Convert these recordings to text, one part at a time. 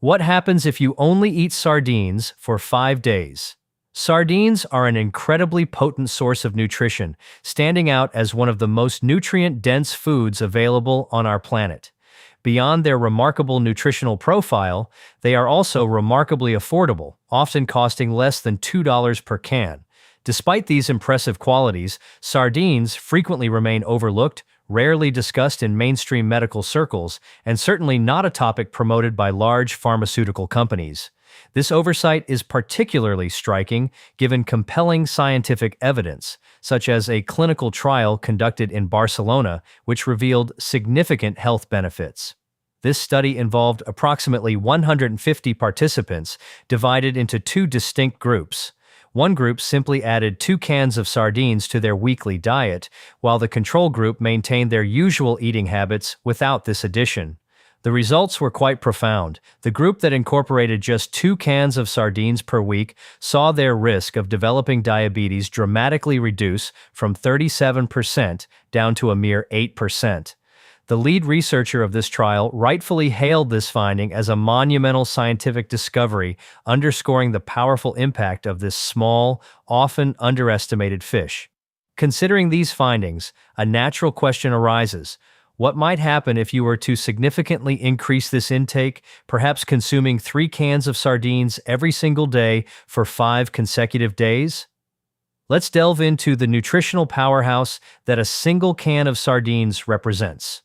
What happens if you only eat sardines for 5 days? Sardines are an incredibly potent source of nutrition, standing out as one of the most nutrient-dense foods available on our planet. Beyond their remarkable nutritional profile, they are also remarkably affordable, often costing less than $2 per can. Despite these impressive qualities, sardines frequently remain overlooked, rarely discussed in mainstream medical circles, and certainly not a topic promoted by large pharmaceutical companies. This oversight is particularly striking given compelling scientific evidence, such as a clinical trial conducted in Barcelona, which revealed significant health benefits. This study involved approximately 150 participants, divided into two distinct groups. One group simply added 2 cans of sardines to their weekly diet, while the control group maintained their usual eating habits without this addition. The results were quite profound. The group that incorporated just 2 cans of sardines per week saw their risk of developing diabetes dramatically reduce from 37% down to a mere 8%. The lead researcher of this trial rightfully hailed this finding as a monumental scientific discovery, underscoring the powerful impact of this small, often underestimated fish. Considering these findings, a natural question arises. What might happen if you were to significantly increase this intake, perhaps consuming 3 cans of sardines every single day for 5 consecutive days? Let's delve into the nutritional powerhouse that a single can of sardines represents.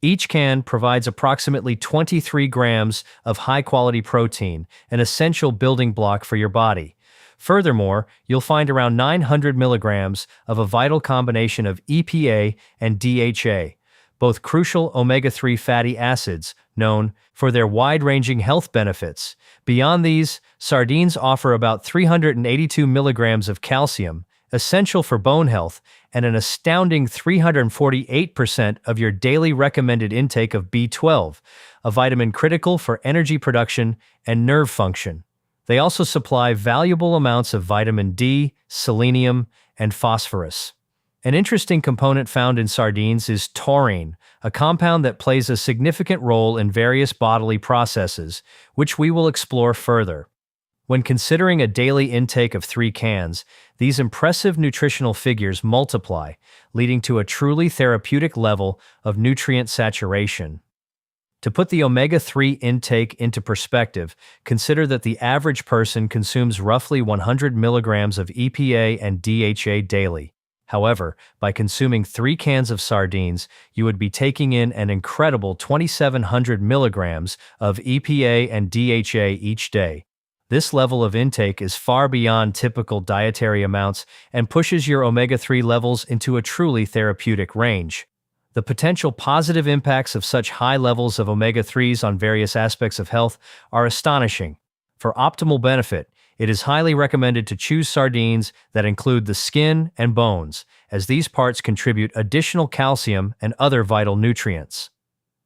Each can provides approximately 23 grams of high-quality protein, an essential building block for your body. Furthermore, you'll find around 900 milligrams of a vital combination of EPA and DHA, both crucial omega-3 fatty acids, known for their wide-ranging health benefits. Beyond these, sardines offer about 382 milligrams of calcium, essential for bone health, and an astounding 348% of your daily recommended intake of B12, a vitamin critical for energy production and nerve function. They also supply valuable amounts of vitamin D, selenium, and phosphorus. An interesting component found in sardines is taurine, a compound that plays a significant role in various bodily processes, which we will explore further. When considering a daily intake of 3 cans, these impressive nutritional figures multiply, leading to a truly therapeutic level of nutrient saturation. To put the omega-3 intake into perspective, consider that the average person consumes roughly 100 milligrams of EPA and DHA daily. However, by consuming 3 cans of sardines, you would be taking in an incredible 2,700 milligrams of EPA and DHA each day. This level of intake is far beyond typical dietary amounts and pushes your omega-3 levels into a truly therapeutic range. The potential positive impacts of such high levels of omega-3s on various aspects of health are astonishing. For optimal benefit, it is highly recommended to choose sardines that include the skin and bones, as these parts contribute additional calcium and other vital nutrients.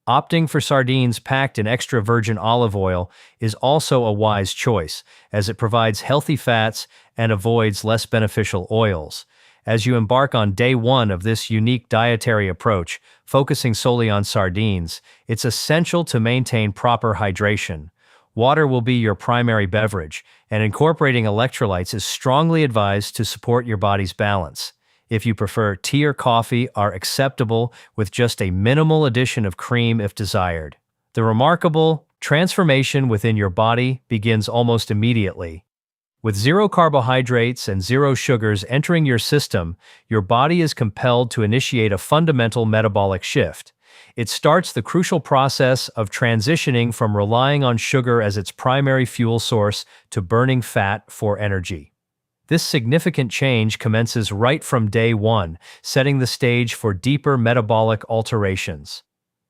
Opting for sardines packed in extra virgin olive oil is also a wise choice, as it provides healthy fats and avoids less beneficial oils. As you embark on day 1 of this unique dietary approach, focusing solely on sardines, it's essential to maintain proper hydration. Water will be your primary beverage, and incorporating electrolytes is strongly advised to support your body's balance. If you prefer, tea or coffee are acceptable with just a minimal addition of cream if desired. The remarkable transformation within your body begins almost immediately. With 0 carbohydrates and 0 sugars entering your system, your body is compelled to initiate a fundamental metabolic shift. It starts the crucial process of transitioning from relying on sugar as its primary fuel source to burning fat for energy. This significant change commences right from day 1, setting the stage for deeper metabolic alterations.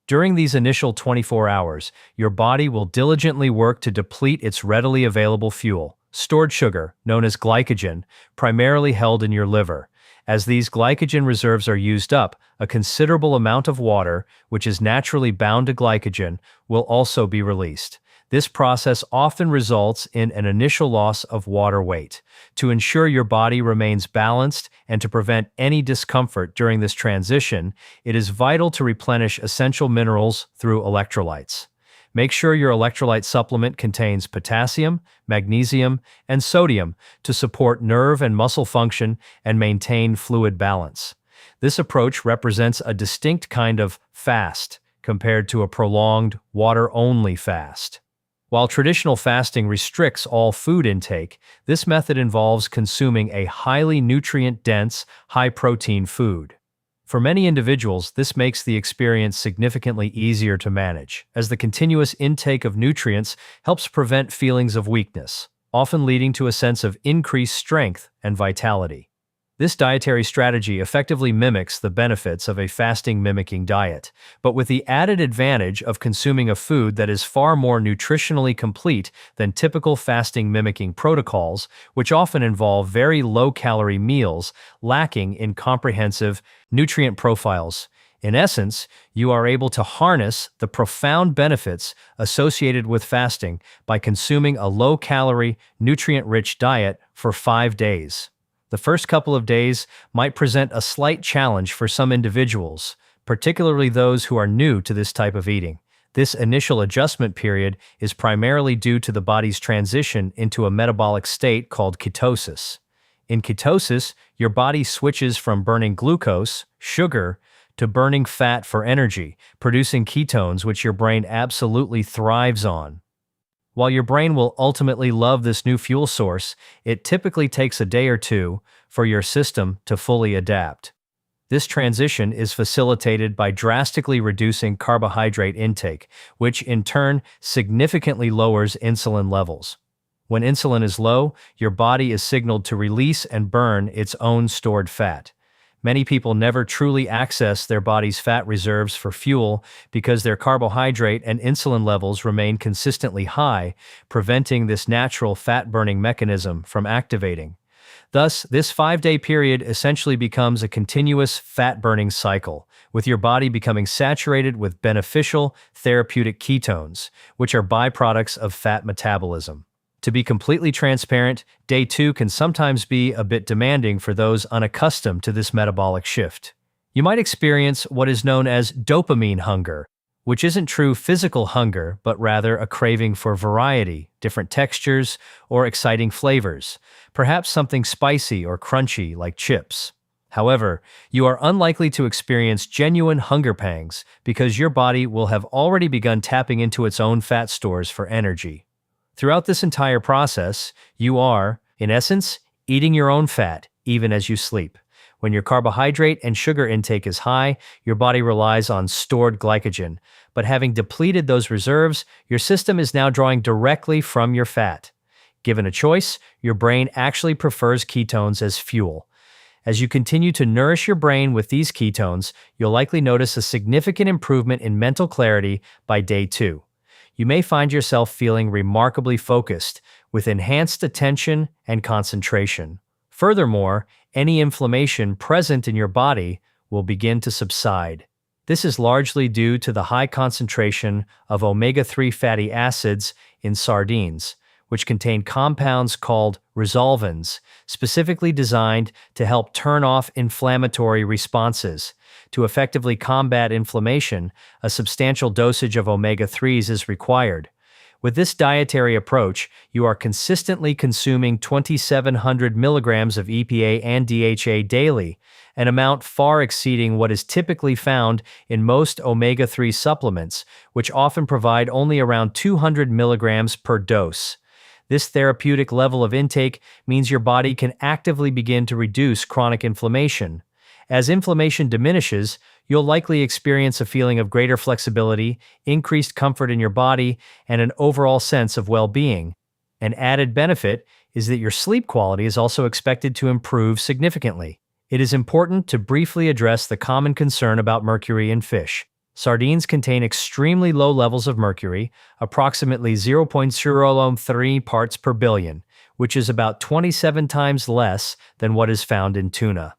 During these initial 24 hours, your body will diligently work to deplete its readily available fuel, stored sugar, known as glycogen, primarily held in your liver. As these glycogen reserves are used up, a considerable amount of water, which is naturally bound to glycogen, will also be released. This process often results in an initial loss of water weight. To ensure your body remains balanced and to prevent any discomfort during this transition, it is vital to replenish essential minerals through electrolytes. Make sure your electrolyte supplement contains potassium, magnesium, and sodium to support nerve and muscle function and maintain fluid balance. This approach represents a distinct kind of fast compared to a prolonged, water-only fast. While traditional fasting restricts all food intake, this method involves consuming a highly nutrient-dense, high-protein food. For many individuals, this makes the experience significantly easier to manage, as the continuous intake of nutrients helps prevent feelings of weakness, often leading to a sense of increased strength and vitality. This dietary strategy effectively mimics the benefits of a fasting-mimicking diet, but with the added advantage of consuming a food that is far more nutritionally complete than typical fasting-mimicking protocols, which often involve very low-calorie meals lacking in comprehensive nutrient profiles. In essence, you are able to harness the profound benefits associated with fasting by consuming a low-calorie, nutrient-rich diet for 5 days. The first couple of days might present a slight challenge for some individuals, particularly those who are new to this type of eating. This initial adjustment period is primarily due to the body's transition into a metabolic state called ketosis. In ketosis, your body switches from burning glucose, sugar, to burning fat for energy, producing ketones which your brain absolutely thrives on. While your brain will ultimately love this new fuel source, it typically takes a day or two for your system to fully adapt. This transition is facilitated by drastically reducing carbohydrate intake, which in turn significantly lowers insulin levels. When insulin is low, your body is signaled to release and burn its own stored fat. Many people never truly access their body's fat reserves for fuel because their carbohydrate and insulin levels remain consistently high, preventing this natural fat-burning mechanism from activating. Thus, this 5-day period essentially becomes a continuous fat-burning cycle, with your body becoming saturated with beneficial, therapeutic ketones, which are byproducts of fat metabolism. To be completely transparent, day 2 can sometimes be a bit demanding for those unaccustomed to this metabolic shift. You might experience what is known as dopamine hunger, which isn't true physical hunger, but rather a craving for variety, different textures, or exciting flavors, perhaps something spicy or crunchy like chips. However, you are unlikely to experience genuine hunger pangs because your body will have already begun tapping into its own fat stores for energy. Throughout this entire process, you are, in essence, eating your own fat, even as you sleep. When your carbohydrate and sugar intake is high, your body relies on stored glycogen, but having depleted those reserves, your system is now drawing directly from your fat. Given a choice, your brain actually prefers ketones as fuel. As you continue to nourish your brain with these ketones, you'll likely notice a significant improvement in mental clarity by day 2. You may find yourself feeling remarkably focused, with enhanced attention and concentration. Furthermore, any inflammation present in your body will begin to subside. This is largely due to the high concentration of omega-3 fatty acids in sardines, which contain compounds called resolvins, specifically designed to help turn off inflammatory responses. To effectively combat inflammation, a substantial dosage of omega-3s is required. With this dietary approach, you are consistently consuming 2,700 milligrams of EPA and DHA daily, an amount far exceeding what is typically found in most omega-3 supplements, which often provide only around 200 milligrams per dose. This therapeutic level of intake means your body can actively begin to reduce chronic inflammation. As inflammation diminishes, you'll likely experience a feeling of greater flexibility, increased comfort in your body, and an overall sense of well-being. An added benefit is that your sleep quality is also expected to improve significantly. It is important to briefly address the common concern about mercury in fish. Sardines contain extremely low levels of mercury, approximately 0.003 parts per billion, which is about 27 times less than what is found in tuna.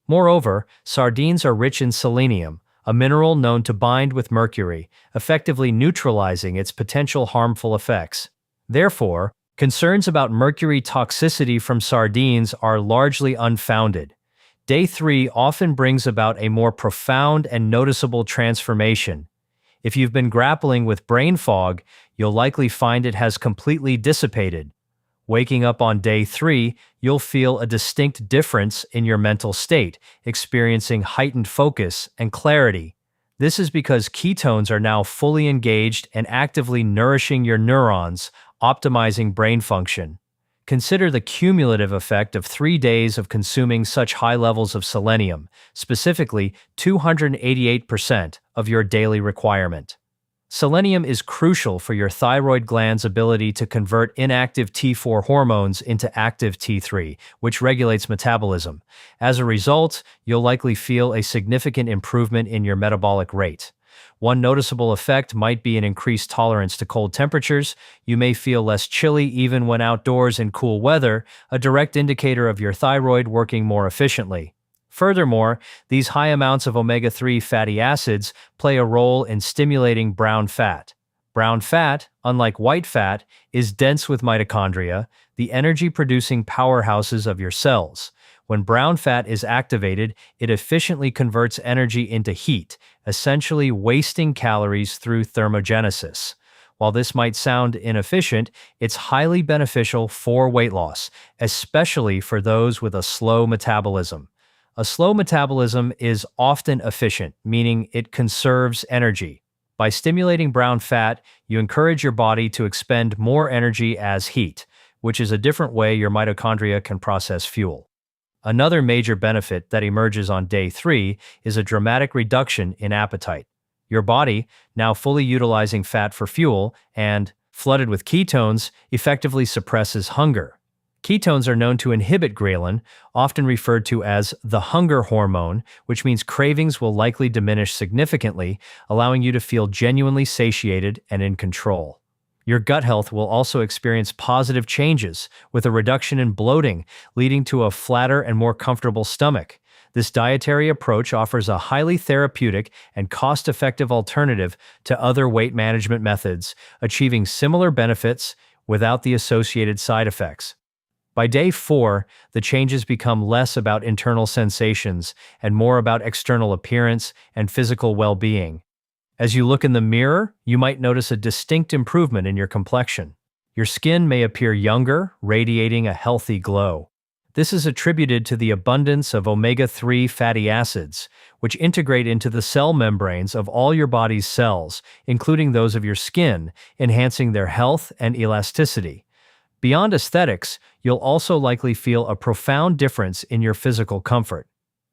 Moreover, sardines are rich in selenium, a mineral known to bind with mercury, effectively neutralizing its potential harmful effects. Therefore, concerns about mercury toxicity from sardines are largely unfounded. Day 3 often brings about a more profound and noticeable transformation. If you've been grappling with brain fog, you'll likely find it has completely dissipated. Waking up on day 3, you'll feel a distinct difference in your mental state, experiencing heightened focus and clarity. This is because ketones are now fully engaged and actively nourishing your neurons, optimizing brain function. Consider the cumulative effect of 3 days of consuming such high levels of selenium, specifically 288% of your daily requirement. Selenium is crucial for your thyroid gland's ability to convert inactive T4 hormones into active T3, which regulates metabolism. As a result, you'll likely feel a significant improvement in your metabolic rate. One noticeable effect might be an increased tolerance to cold temperatures. You may feel less chilly even when outdoors in cool weather, a direct indicator of your thyroid working more efficiently. Furthermore, these high amounts of omega-3 fatty acids play a role in stimulating brown fat. Brown fat, unlike white fat, is dense with mitochondria, the energy-producing powerhouses of your cells. When brown fat is activated, it efficiently converts energy into heat, essentially wasting calories through thermogenesis. While this might sound inefficient, it's highly beneficial for weight loss, especially for those with a slow metabolism. A slow metabolism is often efficient, meaning it conserves energy. By stimulating brown fat, you encourage your body to expend more energy as heat, which is a different way your mitochondria can process fuel. Another major benefit that emerges on day 3 is a dramatic reduction in appetite. Your body, now fully utilizing fat for fuel and flooded with ketones, effectively suppresses hunger. Ketones are known to inhibit ghrelin, often referred to as the hunger hormone, which means cravings will likely diminish significantly, allowing you to feel genuinely satiated and in control. Your gut health will also experience positive changes, with a reduction in bloating, leading to a flatter and more comfortable stomach. This dietary approach offers a highly therapeutic and cost-effective alternative to other weight management methods, achieving similar benefits without the associated side effects. By day 4, the changes become less about internal sensations and more about external appearance and physical well-being. As you look in the mirror, you might notice a distinct improvement in your complexion. Your skin may appear younger, radiating a healthy glow. This is attributed to the abundance of omega-3 fatty acids, which integrate into the cell membranes of all your body's cells, including those of your skin, enhancing their health and elasticity. Beyond aesthetics, you'll also likely feel a profound difference in your physical comfort.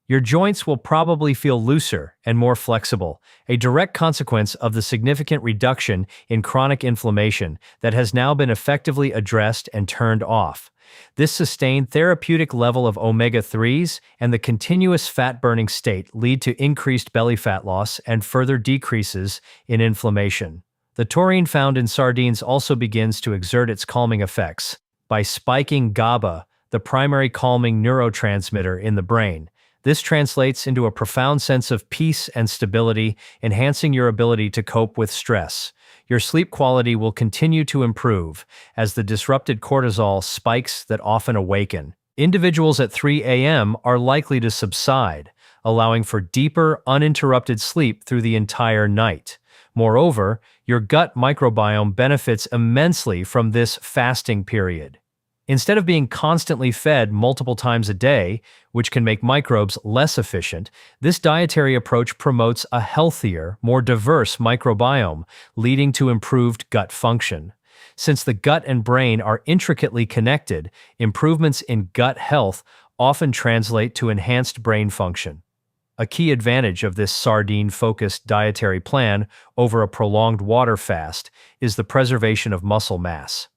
Your joints will probably feel looser and more flexible, a direct consequence of the significant reduction in chronic inflammation that has now been effectively addressed and turned off. This sustained therapeutic level of omega-3s and the continuous fat-burning state lead to increased belly fat loss and further decreases in inflammation. The taurine found in sardines also begins to exert its calming effects by spiking GABA, the primary calming neurotransmitter in the brain. This translates into a profound sense of peace and stability, enhancing your ability to cope with stress. Your sleep quality will continue to improve as the disrupted cortisol spikes that often awaken. Individuals at 3 a.m. are likely to subside, allowing for deeper, uninterrupted sleep through the entire night. Moreover, your gut microbiome benefits immensely from this fasting period. Instead of being constantly fed multiple times a day, which can make microbes less efficient, this dietary approach promotes a healthier, more diverse microbiome, leading to improved gut function. Since the gut and brain are intricately connected, improvements in gut health often translate to enhanced brain function. A key advantage of this sardine-focused dietary plan over a prolonged water fast is the preservation of muscle mass.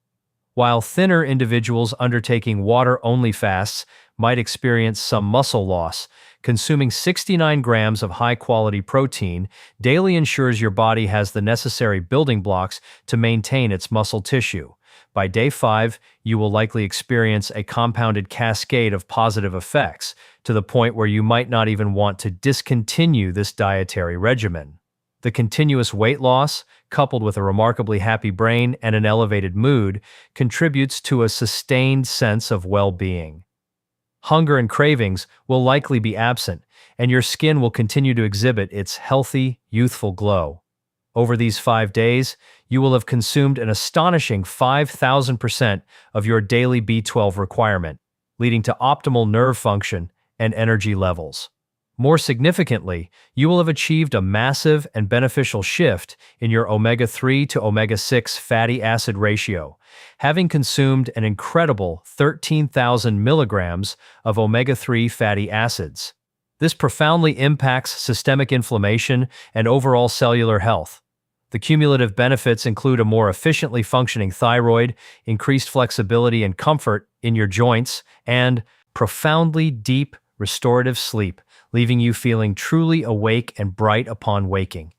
While thinner individuals undertaking water-only fasts might experience some muscle loss, consuming 69 grams of high-quality protein daily ensures your body has the necessary building blocks to maintain its muscle tissue. By day 5, you will likely experience a compounded cascade of positive effects, to the point where you might not even want to discontinue this dietary regimen. The continuous weight loss, coupled with a remarkably happy brain and an elevated mood, contributes to a sustained sense of well-being. Hunger and cravings will likely be absent, and your skin will continue to exhibit its healthy, youthful glow. Over these 5 days, you will have consumed an astonishing 5,000% of your daily B12 requirement, leading to optimal nerve function and energy levels. More significantly, you will have achieved a massive and beneficial shift in your omega-3 to omega-6 fatty acid ratio, having consumed an incredible 13,000 milligrams of omega-3 fatty acids. This profoundly impacts systemic inflammation and overall cellular health. The cumulative benefits include a more efficiently functioning thyroid, increased flexibility and comfort in your joints, and profoundly deep, restorative sleep, leaving you feeling truly awake and bright upon waking.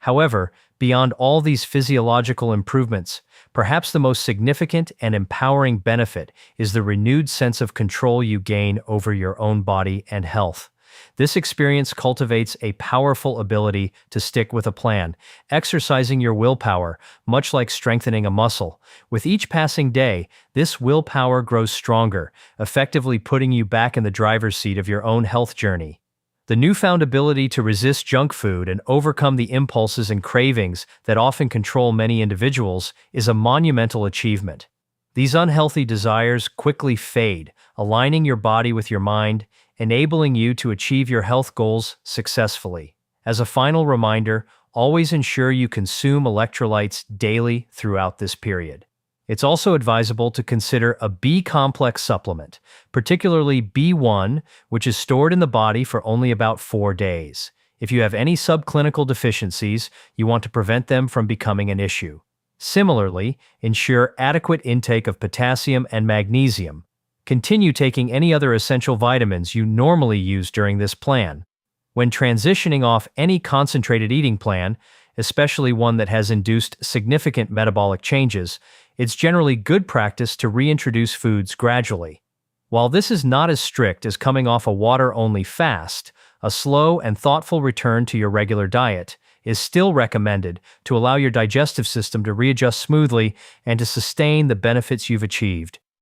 However, beyond all these physiological improvements, perhaps the most significant and empowering benefit is the renewed sense of control you gain over your own body and health. This experience cultivates a powerful ability to stick with a plan, exercising your willpower, much like strengthening a muscle. With each passing day, this willpower grows stronger, effectively putting you back in the driver's seat of your own health journey. The newfound ability to resist junk food and overcome the impulses and cravings that often control many individuals is a monumental achievement. These unhealthy desires quickly fade, aligning your body with your mind, enabling you to achieve your health goals successfully. As a final reminder, always ensure you consume electrolytes daily throughout this period. It's also advisable to consider a B-complex supplement, particularly B1, which is stored in the body for only about 4 days. If you have any subclinical deficiencies, you want to prevent them from becoming an issue. Similarly, ensure adequate intake of potassium and magnesium. Continue taking any other essential vitamins you normally use during this plan. When transitioning off any concentrated eating plan, especially one that has induced significant metabolic changes, it's generally good practice to reintroduce foods gradually. While this is not as strict as coming off a water-only fast, a slow and thoughtful return to your regular diet is still recommended to allow your digestive system to readjust smoothly and to sustain the benefits you've achieved.